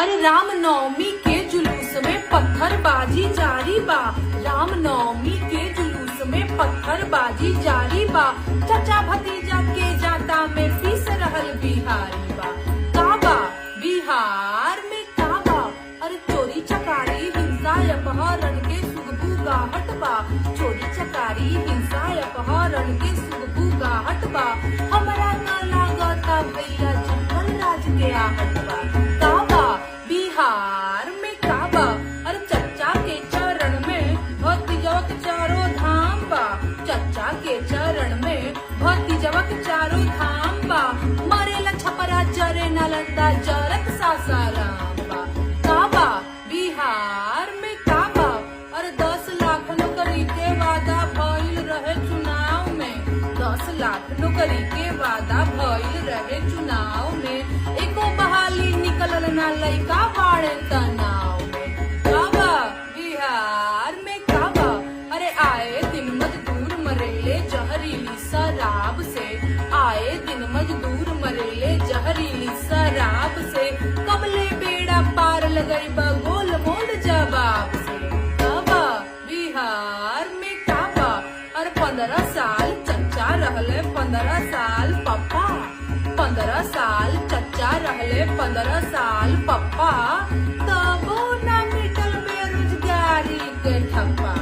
अरे रामनवमी के जुलूस में पत्थरबाजी जारी बा। रामनवमी के जुलूस में पत्थरबाजी जारी बा। चाचा भतीजा के जाता में फीस रहल बिहारी बा। काबा बिहार में काबा, अरे चोरी चकारी हिंसा अपहरण के सुगबू गाहट बा। चोरी चकारी हिंसा अपहरण के सुगबू गाहट बा। हमारा न लागता भैया जंगल राज के आहट बा। काबा बिहार में काबा, अरे चच्चा के चरण में भतीजवा के चारों धाम बा। चच्चा के चरण में भतीजवा के चारों धाम बा। मरेला छपरा जरे नालंदा जरत सासाराम बा। काबा बिहार में काबा, अरे 10 लाख नौकरी के वादा भइल रहे चुनाव में। 10 लाख नौकरी के वादा भइल रहे चुनाव में। एको बहाली निकलल ना लइका बाड़े तनाव में। काबा बिहार में काबा, अरे आए दिन मजदूर मरेले जहरीली शराब से। आए दिन मजदूर मरेले जहरीली शराब से। कबले बेड़ा पार लगई बा गोल मोल जवाब से। काबा बिहार में काबा, अरे 15 साल चच्चा रहले 15 साल पप्पा। 15 साल चच्चा रहले 15 साल पप्पा। तबो ना मिटल बेरोजगारी के ठप्पा।